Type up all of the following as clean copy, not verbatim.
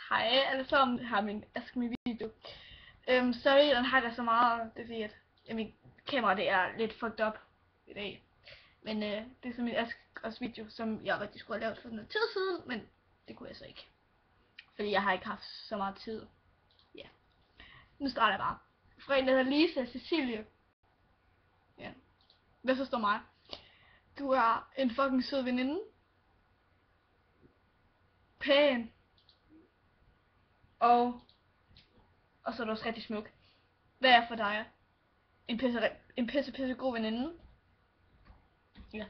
Hej alle sammen, her er min Ask Me video. Sorry, den har der så meget, det er fordi, at mit kamera det er lidt fucked up i dag. Men det er så min Ask Us video, som jeg rigtig skulle have lavet for noget tid siden, men det kunne jeg så ikke. Fordi jeg har ikke haft så meget tid. Ja. Nu starter jeg bare. Fredag hedder Lisa Cecilie. Ja. Hvad så står mig? Du er en fucking sød veninde. Pæn. Og så er du også rigtig smuk. Hvad er for dig? En pisse god veninde. Ja.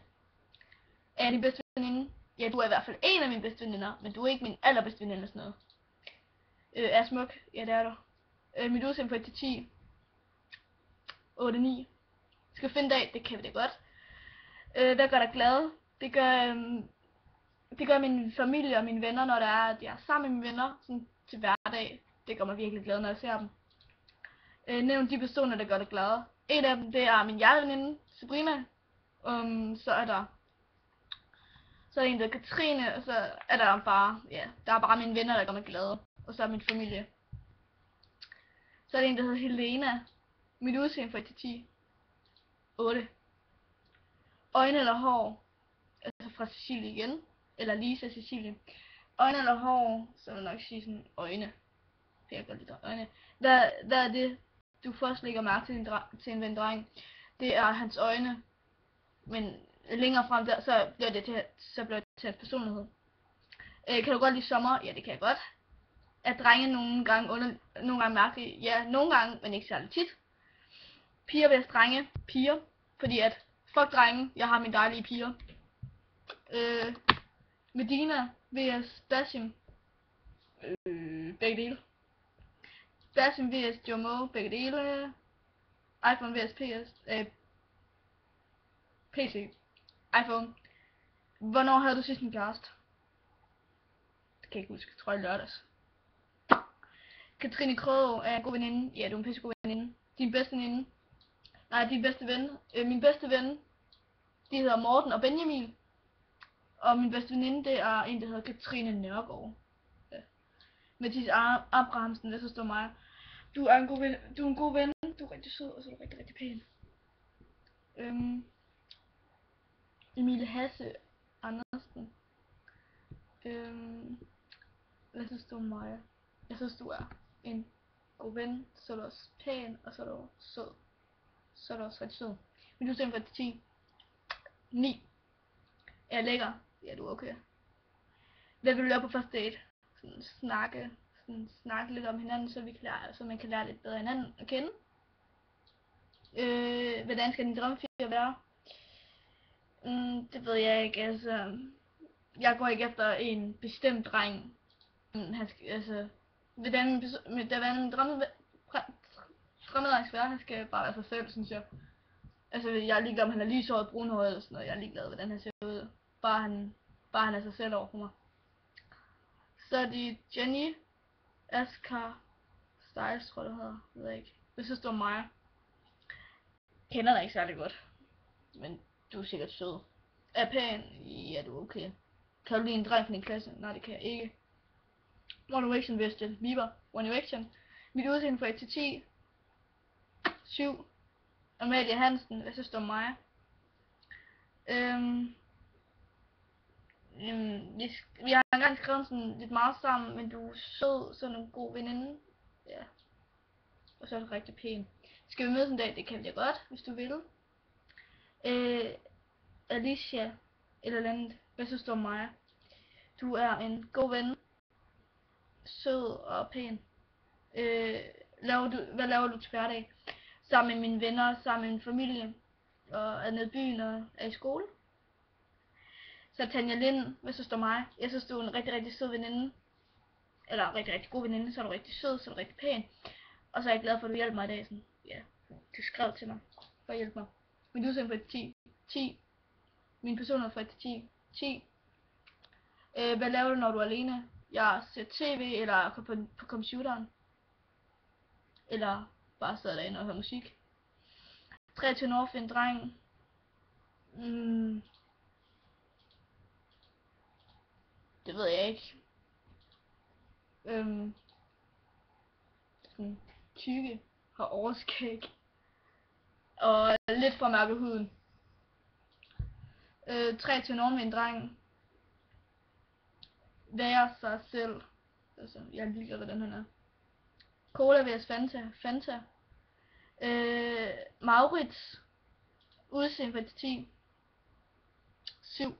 Er jeg din bedste veninde? Ja, du er i hvert fald en af mine bedste veninder, men du er ikke min allerbedste veninde eller sådan noget. Er smuk? Ja, det er du. Mit udseende fra 1 til 10. 8-9. Skal finde dag? Det kan vi da godt. Hvad gør dig glad? Det gør min familie og mine venner, når jeg er sammen med mine venner sådan til hverdag. Det gør mig virkelig glad, når jeg ser dem. Nævn de personer, der gør dig glad. En af dem, det er min hjerteveninde, Sabrina. Så er der en, der er Katrine, og så er der bare, ja, der er bare mine venner, der gør mig glade. Og så er min familie. Så er der en, der hedder Helena. Mit udseende fra 1 til 10. 8. Øjne eller hår? Altså fra Cecilie igen. Eller Lisa Cecilie. Øjne eller hår? Så vil jeg nok sige sådan øjne. For jeg gør lidt øjne. Hvad er det, du først lægger mærke til en ven dreng? Det er hans øjne. Men længere frem der, så bliver det til hans personlighed. Kan du godt lide sommer? Ja, det kan jeg godt. Er drenge nogle gange mærkelige? Ja, nogle gange, men ikke særlig tit. Piger vs drenge? Piger. Fordi at, fuck drenge, jeg har mine dejlige piger. Medina vs Basim? Begge dele. Basim vs Jomo? Begge dele. iPhone vs PC. iPhone. Hvornår havde du sidst en kæreste? Det kan jeg ikke huske. Jeg tror jeg lørdags. Katrine Krøge er en god veninde. Ja, du er en pisse god veninde. Din bedste veninde? Nej, din bedste ven. Min bedste ven, de hedder Morten og Benjamin. Og min bedste veninde, det er en, der hedder Katrine Nørgaard. Ja. Mathis Abrahamsen, det så står mig. Du er en god ven. Du er en god ven. Du er rigtig sød, og så er du rigtig, rigtig pæn. Emil Hasse Andersen. Hvad synes du om mig? Jeg synes, du er en god ven, så er du også pæn, og så er du sød. Så er du også rigtig sød. Men du stemmer for 10. 9. Er jeg lækker? Ja, du er okay. Hvad vil du lave på første date? Snakke lidt om hinanden, så man kan lære lidt bedre hinanden at kende. Hvordan skal din drømmefigur være? Det ved jeg ikke, altså. Jeg går ikke efter en bestemt dreng. Hvordan min drømmedreng skal være, han skal bare være sig selv, synes jeg. Altså, jeg er ligeglad, om han er lyshåret, brunhåret eller sådan noget. Jeg er ligeglad, hvordan han ser ud. Bare han er sig selv over for mig. Så er det Jenny Askar Styles, tror jeg, det hedder. Jeg ved ikke. Det synes du om mig. Kender dig ikke særlig godt. Men du er sikkert sød. Er pæn? Ja, du er okay. Kan du lide en dreng fra din klasse? Nej, det kan jeg ikke. One Direction vs. Justin Bieber. One Direction. Mit udseende fra 1 til 10. 7. Amalie Hansen. Hvad synes du om mig? Vi har engang skrevet sådan lidt meget sammen, men du er sød, sådan en god veninde. Ja. Og så er du rigtig pæn. Skal vi mødes en dag? Det kan vi da godt, hvis du vil. Alicia eller andet. Hvad synes du om mig? Du er en god ven. Sød og pæn. Hvad laver du til hverdag? Sammen med mine venner, sammen med min familie. Og er nede i byen og er i skole. Så Tanja Lind, hvad synes du om mig? Jeg synes, du er en rigtig, rigtig sød veninde. Eller rigtig, rigtig god veninde. Så er du rigtig sød, så er du rigtig pæn. Og så er jeg glad for, at du hjælper mig i dag. Sådan, ja, du skrev til mig for at hjælpe mig. Min udseende fra 10. 10. Min personlighed fra 1 til 10. 10. Hvad laver du, når du er alene? Jeg ser tv, eller på computeren. Eller bare sidder derinde og hører musik. 23 år for en dreng. Det ved jeg ikke. Sådan tykke, har overskæg. Og lidt for mørke huden. 3 til nogen med en dreng. Være sig selv. Altså, jeg er ligeglad, hvordan han er. Cola vs Fanta. Fanta. Maurits. Udseende fra 10. 7.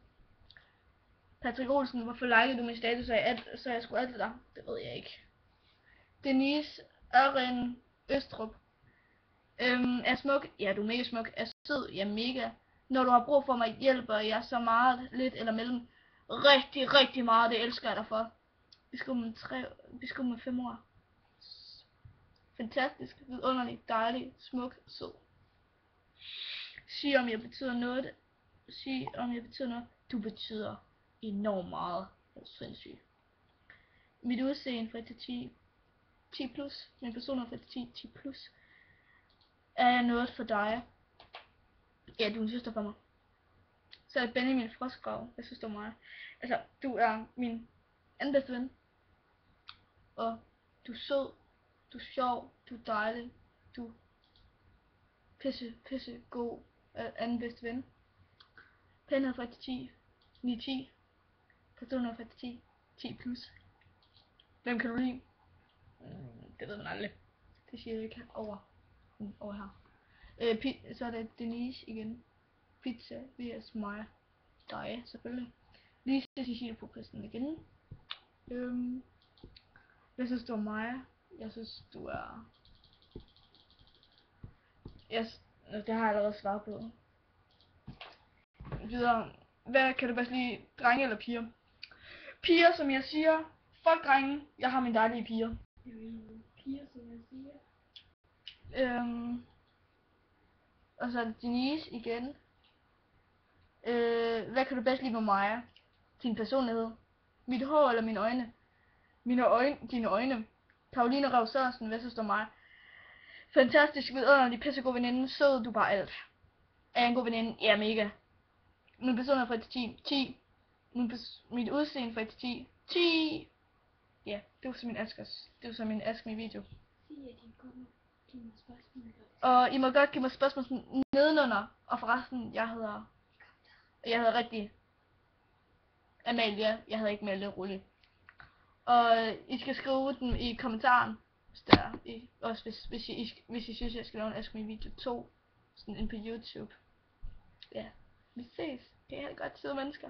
Patrick Olsen, hvorfor likede du min status, så jeg skulle alt dig? Det ved jeg ikke. Denise Øren Østrup. Er smuk? Ja, du er mega smuk. Er sød? Ja, mega. Når du har brug for mig, hjælper jeg så meget, lidt eller mellem. Rigtig, rigtig meget, det elsker jeg dig for. Vi skulle med 5 år. Fantastisk, vidunderlig, dejlig, smuk, sød. Sig om jeg betyder noget. Du betyder enormt meget. Det er sindssygt. Mit udseende fra 1 til 10. 10 plus. Min person er fra 10. 10 plus. Er jeg noget for dig? Ja, du er en søster for mig. Så er det Benjamin Frostgrav. Jeg synes, det er mig. Altså, du er min anden bedste ven. Og du er sød. Du er sjov. Du er dejlig. Du er pisse god anden bedste ven. Pænhed fra 1 til 10. 9-10. Personer fra 1 til 10. 10 plus. Hvem kan du lide? Det ved man aldrig. Det siger jeg ikke over her. Så er det Denise igen. Pizza vs mig. Dig selvfølgelig. Lise Cecilie på præsten igen. Jeg synes du er mig. Jeg synes du er... Det har jeg allerede svaret på. Videre. Hvad kan du bedst lide? Drenge eller piger? Piger, som jeg siger. Fuck drenge. Jeg har mine dejlige piger. Piger, som jeg siger. Og så er det Denise igen. Hvad kan du bedst lide med mig? Din personlighed. Mit hår eller mine øjne? Dine øjne. Karoline Rav Sørensen, hvad synes du om mig? Fantastisk, vidunderlig, pissegod veninde. Sød, du er bare alt. Er jeg en god veninde? Ja, mega. Min personlighed fra 1 til 10. 10. Mit udseende fra 1 til 10. 10. Ja, det var så min Askers. Det var så min Ask Me video. Og I må godt give mig spørgsmål nedenunder. Og forresten, jeg hedder rigtig Amalie. Jeg hedder ikke Malte Rulle. Og I skal skrive dem i kommentaren. Også hvis I synes jeg skal lave en Ask Me video 2. Sådan en på YouTube. Ja, vi ses. Det er godt, søde mennesker.